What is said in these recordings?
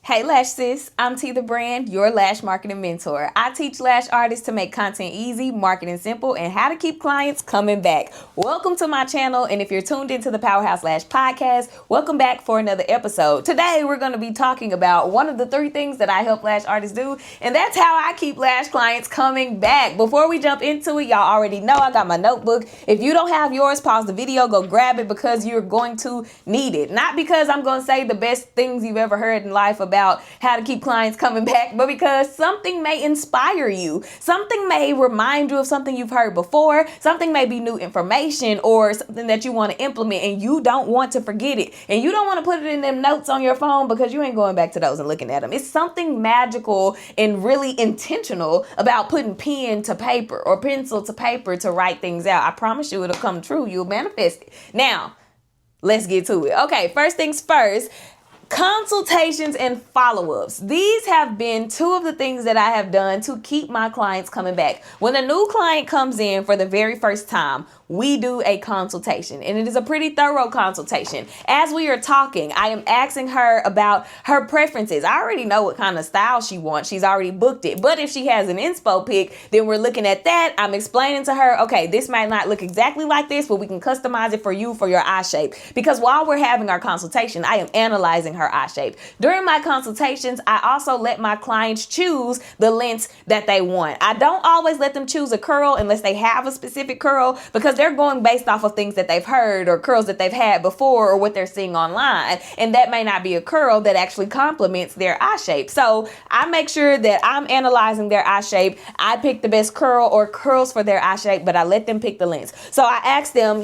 Hey Lash sis, I'm T the Brand, your lash marketing mentor. I teach lash artists to make content easy, marketing simple, and how to keep clients coming back. Welcome to my channel, and if you're tuned into the Powerhouse Lash podcast, welcome back for another episode. Today we're going to be talking about one of the 3 things that I help lash artists do, and that's how I keep lash clients coming back. Before we jump into it, y'all already know I got my notebook. If you don't have yours, pause the video, go grab it because you're going to need it. Not because I'm going to say the best things you've ever heard in life about how to keep clients coming back, but because something may inspire you. Something may remind you of something you've heard before. Something may be new information or something that you want to implement and you don't want to forget it. And you don't want to put it in them notes on your phone because you ain't going back to those and looking at them. It's something magical and really intentional about putting pen to paper or pencil to paper to write things out. I promise you it'll come true. You'll manifest it. Now, let's get to it. Okay, first things first. Consultations and follow-ups. These have been 2 of the things that I have done to keep my clients coming back. When a new client comes in for the very first time, we do a consultation, and it is a pretty thorough consultation. As we are talking, I am asking her about her preferences. I already know what kind of style she wants. She's already booked it. But if she has an inspo pick, then we're looking at that. I'm explaining to her, okay, this might not look exactly like this, but we can customize it for you for your eye shape. Because while we're having our consultation, I am analyzing her eye shape. During my consultations, I also let my clients choose the lengths that they want. I don't always let them choose a curl unless they have a specific curl, because they're going based off of things that they've heard or curls that they've had before or what they're seeing online. And that may not be a curl that actually complements their eye shape. So I make sure that I'm analyzing their eye shape. I pick the best curl or curls for their eye shape, but I let them pick the lengths. So I ask them,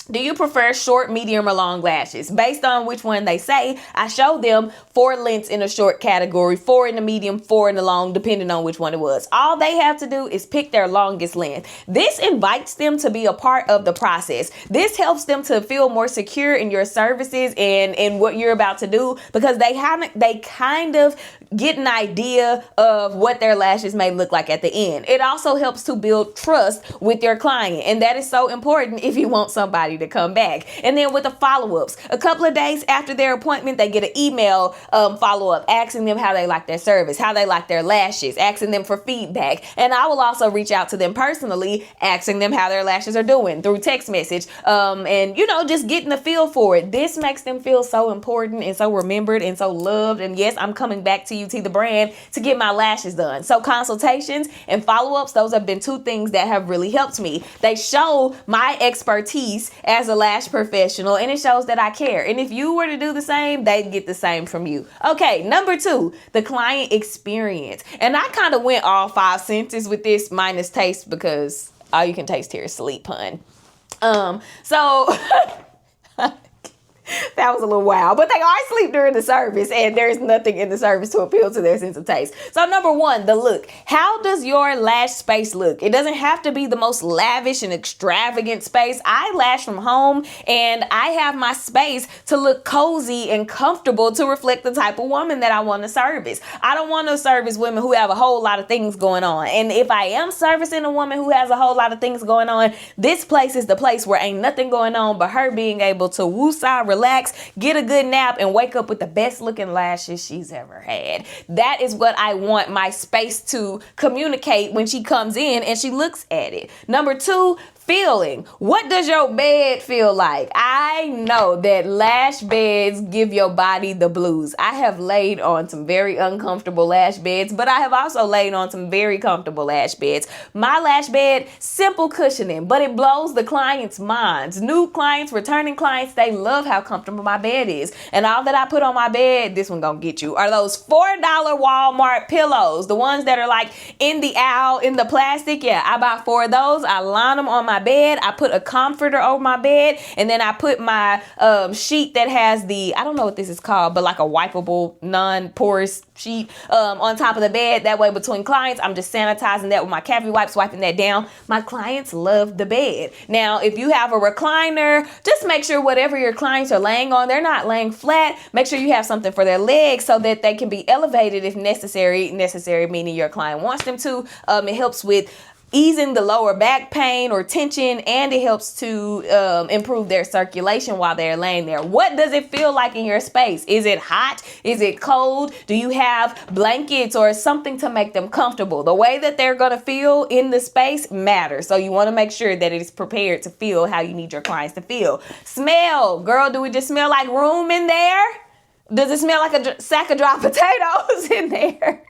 do you prefer short, medium, or long lashes? Based on which one they say, I show them 4 lengths in a short category, 4 in the medium, 4 in the long, depending on which one it was. All they have to do is pick their longest length. This invites them to be a part of the process. This helps them to feel more secure in your services and in what you're about to do, because they kind of get an idea of what their lashes may look like at the end. It also helps to build trust with your client, and that is so important if you want somebody to come back. And then with the follow-ups, a couple of days after their appointment, they get an email follow-up asking them how they like their service, how they like their lashes, asking them for feedback. And I will also reach out to them personally, asking them how their lashes are doing through text message, and just getting the feel for it. This makes them feel so important and so remembered and so loved. And yes, I'm coming back to you, T the Brand, to get my lashes done. So consultations and follow-ups, those have been 2 things that have really helped me. They show my expertise as a lash professional, and it shows that I care. And if you were to do the same, they'd get the same from you. Okay, number 2, the client experience. And I kind of went all 5 senses with this minus taste, because all you can taste here is sleep, hun. So that was a little wild, but they are asleep during the service, and there's nothing in the service to appeal to their sense of taste. So number 1, the look. How does your lash space look? It doesn't have to be the most lavish and extravagant space. I lash from home, and I have my space to look cozy and comfortable to reflect the type of woman that I want to service. I don't want to service women who have a whole lot of things going on. And if I am servicing a woman who has a whole lot of things going on, this place is the place where ain't nothing going on but her being able to woosah, relax, get a good nap, and wake up with the best looking lashes she's ever had. That is what I want my space to communicate when she comes in and she looks at it. Number 2, feeling. What does your bed feel like? I know that lash beds give your body the blues. I have laid on some very uncomfortable lash beds, but I have also laid on some very comfortable lash beds. My lash bed, simple cushioning, but it blows the clients' minds. New clients, returning clients, they love how comfortable my bed is. And all that I put on my bed, this one gonna get you, are those $4 Walmart pillows. The ones that are like in the owl, in the plastic. Yeah, I buy 4 of those. I line them on my bed. I put a comforter over my bed, and then I put my sheet that has the, I don't know what this is called, but like a wipeable, non-porous sheet on top of the bed. That way between clients, I'm just sanitizing that with my cavity wipes, wiping that down. My clients love the bed. Now, if you have a recliner, just make sure whatever your clients are laying on, they're not laying flat. Make sure you have something for their legs so that they can be elevated if necessary. Necessary meaning your client wants them to. It helps with easing the lower back pain or tension, and it helps to improve their circulation while they're laying there. What does it feel like in your space? Is it hot? Is it cold? Do you have blankets or something to make them comfortable? The way that they're going to feel in the space matters. So you want to make sure that it is prepared to feel how you need your clients to feel. Smell. Girl, do it just smell like room in there? Does it smell like a sack of dry potatoes in there?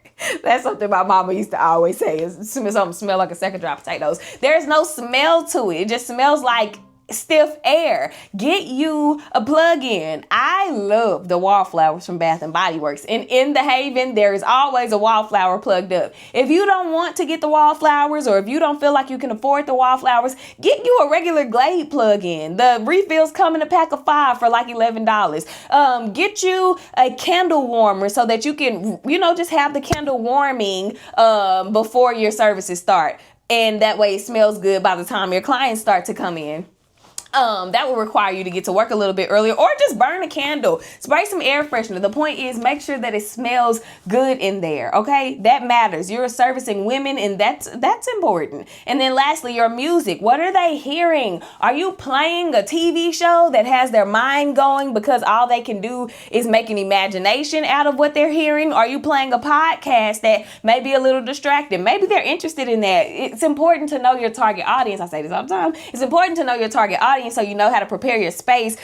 That's something my mama used to always say, is something smell like a sack of dry potatoes. There's no smell to it. It just smells like stiff air. Get you a plug-in. I love the wallflowers from Bath and Body Works. And in the Haven, there is always a wallflower plugged up. If you don't want to get the wallflowers, or if you don't feel like you can afford the wallflowers, get you a regular Glade plug-in. The refills come in a pack of 5 for like $11. Get you a candle warmer so that you can, just have the candle warming before your services start. And that way it smells good by the time your clients start to come in. That will require you to get to work a little bit earlier, or just burn a candle. Spray some air freshener. The point is, make sure that it smells good in there. Okay, that matters. You're servicing women, and that's important. And then lastly, your music. What are they hearing? Are you playing a TV show that has their mind going because all they can do is make an imagination out of what they're hearing? Are you playing a podcast that may be a little distracting? Maybe they're interested in that. It's important to know your target audience. I say this all the time. It's important to know your target audience, so you know how to prepare your space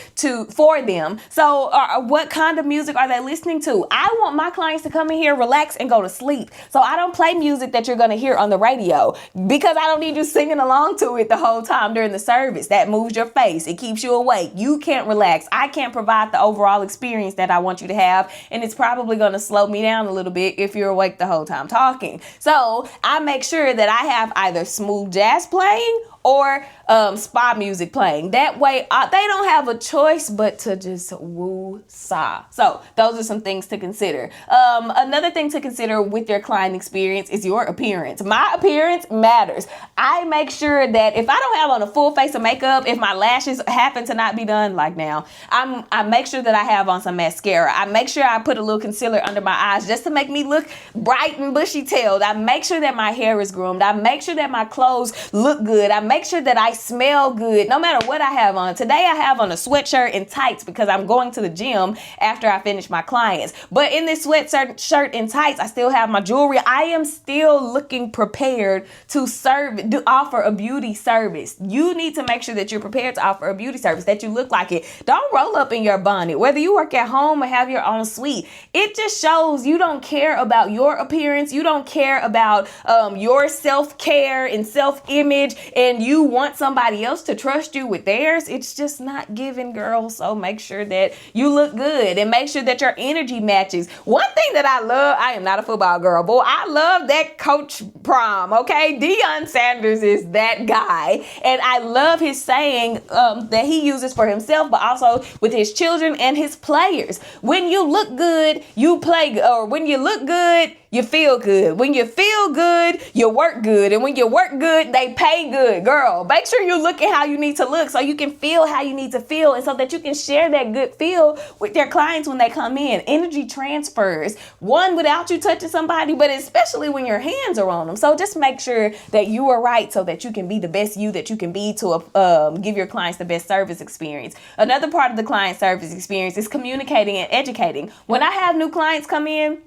for them. So what kind of music are they listening to? I want my clients to come in here, relax, and go to sleep. So I don't play music that you're going to hear on the radio, because I don't need you singing along to it the whole time during the service. That moves your face. It keeps you awake. You can't relax. I can't provide the overall experience that I want you to have, and it's probably going to slow me down a little bit if you're awake the whole time talking. So I make sure that I have either smooth jazz playing or spa music playing. That way they don't have a choice but to just woo-saw. So those are some things to consider. Another thing to consider with your client experience is your appearance. My appearance matters. I make sure that if I don't have on a full face of makeup, if my lashes happen to not be done like now, I make sure that I have on some mascara. I make sure I put a little concealer under my eyes just to make me look bright and bushy-tailed. I make sure that my hair is groomed. I make sure that my clothes look good. I make sure that I smell good no matter what I have on. Today I have on a sweatshirt and tights because I'm going to the gym after I finish my clients. But in this sweatshirt and tights, I still have my jewelry. I am still looking prepared to offer a beauty service. You need to make sure that you're prepared to offer a beauty service, that you look like it. Don't roll up in your bonnet. Whether you work at home or have your own suite, it just shows you don't care about your appearance. You don't care about your self-care and self-image, and you want somebody else to trust you with theirs. It's just not given, girl. So make sure that you look good and make sure that your energy matches. One thing that I love, I am not a football girl, but I love that Coach Prom, okay? Deion Sanders is that guy. And I love his saying that he uses for himself, but also with his children and his players. When you look good, you play good. Or when you look good, you feel good. When you feel good, you work good. And when you work good, they pay good. Girl, make sure you look at how you need to look so you can feel how you need to feel, and so that you can share that good feel with your clients when they come in. Energy transfers, one, without you touching somebody, but especially when your hands are on them. So just make sure that you are right so that you can be the best you that you can be to give your clients the best service experience. Another part of the client service experience is communicating and educating. When I have new clients come in,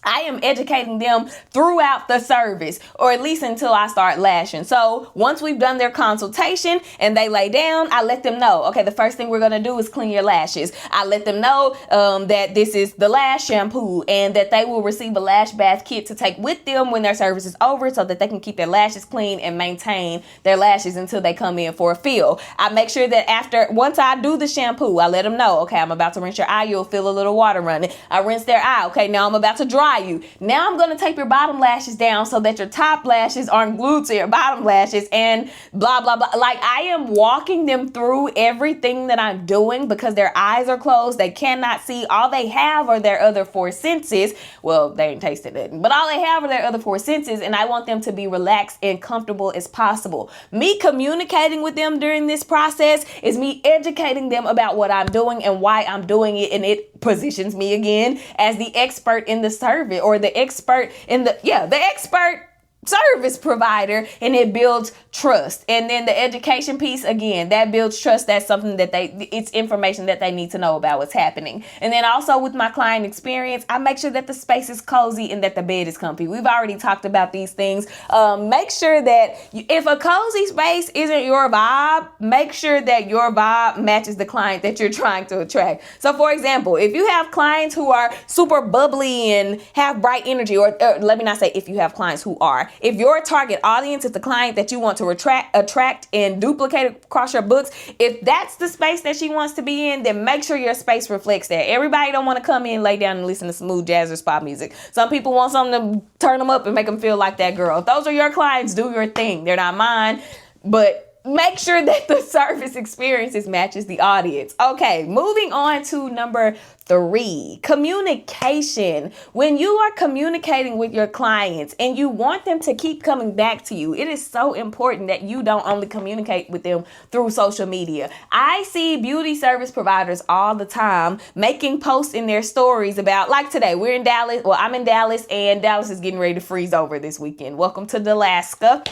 I am educating them throughout the service, or at least until I start lashing. So once we've done their consultation and they lay down, I let them know, okay, the first thing we're going to do is clean your lashes. I let them know that this is the lash shampoo, and that they will receive a lash bath kit to take with them when their service is over, so that they can keep their lashes clean and maintain their lashes until they come in for a fill. I make sure that once I do the shampoo, I let them know, okay, I'm about to rinse your eye. You'll feel a little water running. I rinse their eye. Okay, now I'm about to dry you. Now I'm going to tape your bottom lashes down so that your top lashes aren't glued to your bottom lashes, and blah, blah, blah. Like, I am walking them through everything that I'm doing because their eyes are closed. They cannot see. All they have are their other 4 senses. Well, they ain't tasted it, but all they have are their other 4 senses, and I want them to be relaxed and comfortable as possible. Me communicating with them during this process is me educating them about what I'm doing and why I'm doing it, and it positions me again as the expert in the service, or the expert in the expert service provider, and it builds trust. And then the education piece, again, that builds trust. That's something that it's information that they need to know about what's happening. And then also with my client experience, I make sure that the space is cozy and that the bed is comfy. We've already talked about these things. Make sure that if a cozy space isn't your vibe, make sure that your vibe matches the client that you're trying to attract. So for example, if you have clients who are super bubbly and have bright energy, or let me not say if you have clients who are, if your target audience is the client that you want to attract and duplicate across your books, if that's the space that she wants to be in, then make sure your space reflects that. Everybody don't want to come in, lay down and listen to smooth jazz or spa music. Some people want something to turn them up and make them feel like that girl. If those are your clients, do your thing. They're not mine, but make sure that the service experiences matches the audience. Okay, moving on to number 3, communication. When you are communicating with your clients and you want them to keep coming back to you, it is so important that you don't only communicate with them through social media. I see beauty service providers all the time making posts in their stories about, like today, we're in Dallas. Well, I'm in Dallas, and Dallas is getting ready to freeze over this weekend. Welcome to Alaska.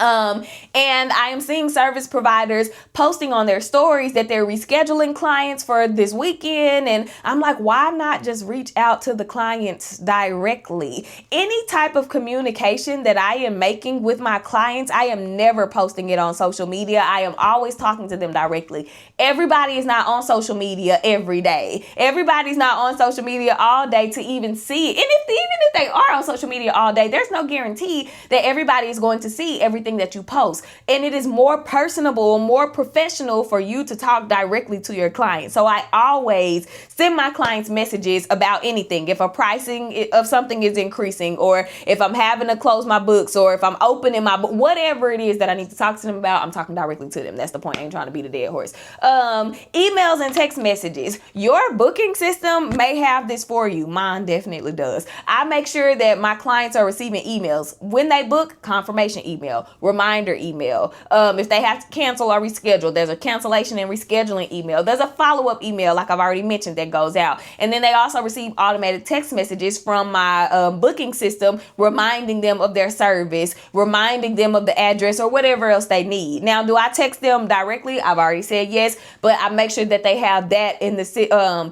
And I am seeing service providers posting on their stories that they're rescheduling clients for this weekend. And I'm like, why not just reach out to the clients directly? Any type of communication that I am making with my clients, I am never posting it on social media. I am always talking to them directly. Everybody is not on social media every day. Everybody's not on social media all day to even see it. And even if they are on social media all day, there's no guarantee that everybody is going to see everything that you post. And it is more personable, more professional for you to talk directly to your client. So I always send my clients messages about anything. If a pricing of something is increasing, or if I'm having to close my books, or if I'm opening my book, whatever it is that I need to talk to them about, I'm talking directly to them. That's the point. I ain't trying to beat a dead horse. Emails and text messages. Your booking system may have this for you. Mine definitely does. I make sure that my clients are receiving emails when they book, confirmation email, reminder email. If they have to cancel or reschedule, there's a cancellation and rescheduling email. There's a follow-up email, like I've already mentioned, that goes out. And then they also receive automated text messages from my booking system, reminding them of their service, reminding them of the address or whatever else they need. Now, do I text them directly? I've already said yes, but I make sure that they have that in the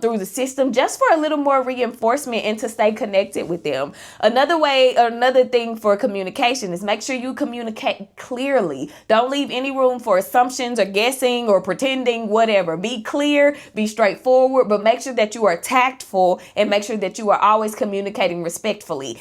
through the system, just for a little more reinforcement and to stay connected with them. Another thing for communication is make sure you communicate clearly. Don't leave any room for assumptions or guessing or pretending, whatever. Be clear, be straightforward, but make sure that you are tactful, and make sure that you are always communicating respectfully,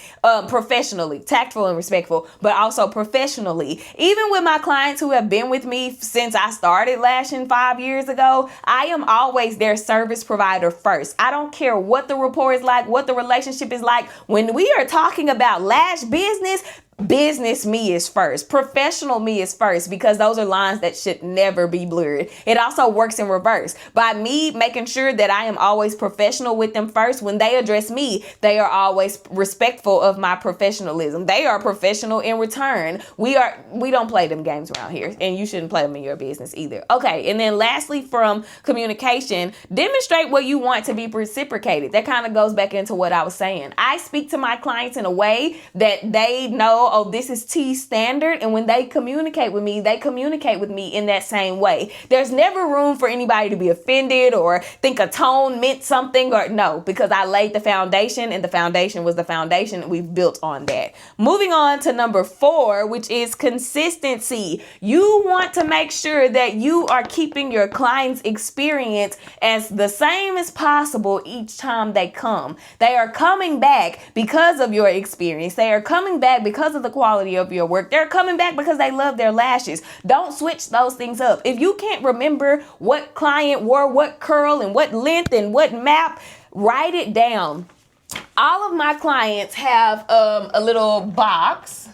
professionally, tactful and respectful, but also professionally. Even with my clients who have been with me since I started lashing 5 years ago, I am always their service provider first. I don't care what the rapport is like, what the relationship is like. When we are talking about lash business me is first. Professional me is first, because those are lines that should never be blurred. It also works in reverse. By me making sure that I am always professional with them first, when they address me, they are always respectful of my professionalism. They are professional in return. We don't play them games around here, and you shouldn't play them in your business either. Okay, and then lastly, from communication, demonstrate what you want to be reciprocated. That kind of goes back into what I was saying. I speak to my clients in a way that they know, oh, this is T standard. And when they communicate with me in that same way. There's never room for anybody to be offended or think a tone meant something, or no, because I laid the foundation, and the foundation was the foundation. We've built on that. Moving on to number 4, which is consistency. You want to make sure that you are keeping your client's experience as the same as possible each time they come. They are coming back because of your experience. They are coming back because of the quality of your work. They're coming back because they love their lashes. Don't switch those things up. If you can't remember what client wore what curl and what length and what map, write it down. All of my clients have a little box.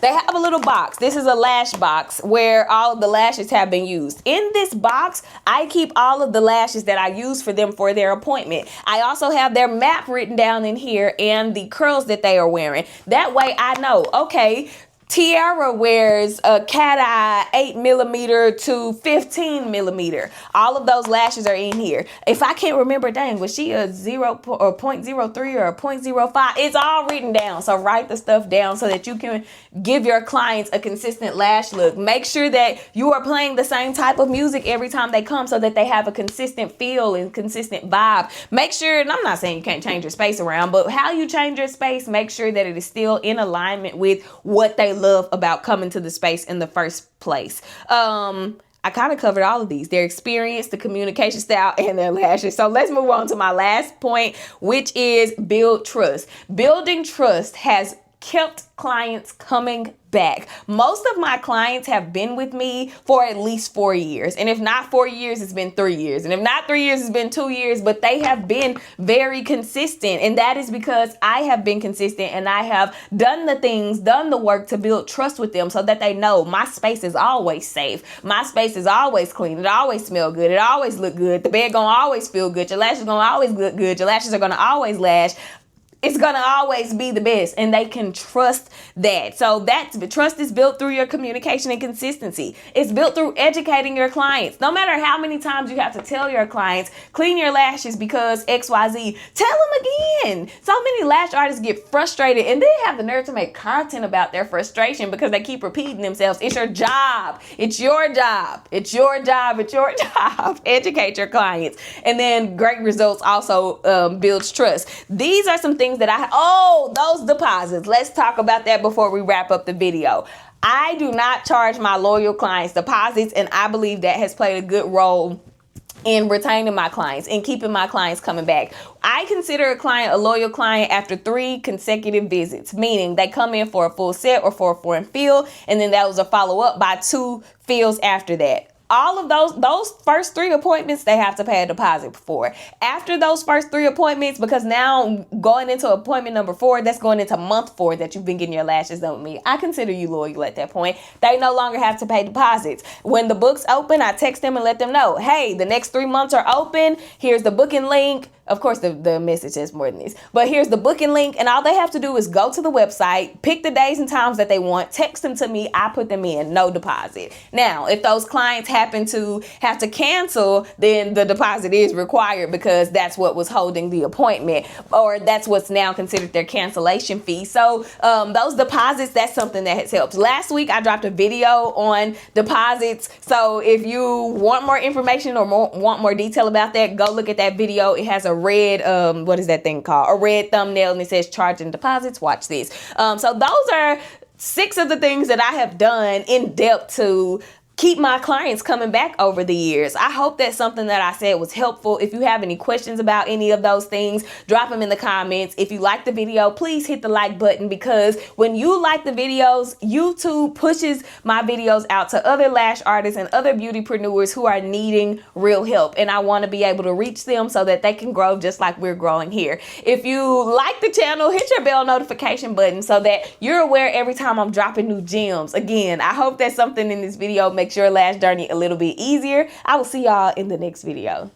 They have a little box. This is a lash box where all of the lashes have been used. In this box, I keep all of the lashes that I use for them for their appointment. I also have their map written down in here and the curls that they are wearing. That way I know, okay, Tiara wears a cat eye 8mm to 15mm. All of those lashes are in here. If I can't remember, dang, was she a 0 or 0.03 or a 0.05? It's all written down. So write the stuff down so that you can give your clients a consistent lash look. Make sure that you are playing the same type of music every time they come so that they have a consistent feel and consistent vibe. Make sure, and I'm not saying you can't change your space around, but how you change your space, make sure that it is still in alignment with what they love about coming to the space in the first place. I kind of covered all of these: their experience, the communication style, and their lashes. So let's move on to my last point, which is build trust. Building trust has kept clients coming back. Most of my clients have been with me for at least 4 years. And if not 4 years, it's been 3 years. And if not 3 years, it's been 2 years, but they have been very consistent. And that is because I have been consistent and I have done the things, done the work to build trust with them so that they know my space is always safe. My space is always clean. It always smell good. It always look good. The bed gonna always feel good. Your lashes gonna always look good. Your lashes are gonna always lash. It's going to always be the best, and they can trust that. So that's trust is built through your communication and consistency. It's built through educating your clients. No matter how many times you have to tell your clients, clean your lashes because XYZ, tell them again. So many lash artists get frustrated and they have the nerve to make content about their frustration because they keep repeating themselves. It's your job. It's your job. It's your job. It's your job. Educate your clients. And then great results also builds trust. These are some things that those deposits. Let's talk about that before we wrap up the video. I do not charge my loyal clients deposits, and I believe that has played a good role in retaining my clients and keeping my clients coming back. I consider a client a loyal client after 3 consecutive visits, meaning they come in for a full set or for a foreign fill, and then that was a follow-up by 2 fills after that. All of those first 3 appointments, they have to pay a deposit for. After those first 3 appointments, because now going into appointment number 4, that's going into month 4 that you've been getting your lashes done with me. I consider you loyal at that point. They no longer have to pay deposits. When the books open, I text them and let them know, hey, the next 3 months are open. Here's the booking link. Of course, the message is more than this, but here's the booking link, and all they have to do is go to the website, pick the days and times that they want, text them to me, I put them in, no deposit. Now, if those clients happen to have to cancel, then the deposit is required because that's what was holding the appointment, or that's what's now considered their cancellation fee. So those deposits, that's something that has helped. Last week, I dropped a video on deposits, so if you want more information or want more detail about that, go look at that video. It has a red what is that thing called, a red thumbnail, and it says charging deposits. Watch this. So those are 6 of the things that I have done in depth to keep my clients coming back over the years. I hope that something that I said was helpful. If you have any questions about any of those things, drop them in the comments. If you like the video, please hit the like button, because when you like the videos, YouTube pushes my videos out to other lash artists and other beautypreneurs who are needing real help. And I want to be able to reach them so that they can grow just like we're growing here. If you like the channel, hit your bell notification button so that you're aware every time I'm dropping new gems. Again, I hope that something in this video makes your lash journey a little bit easier. I will see y'all in the next video.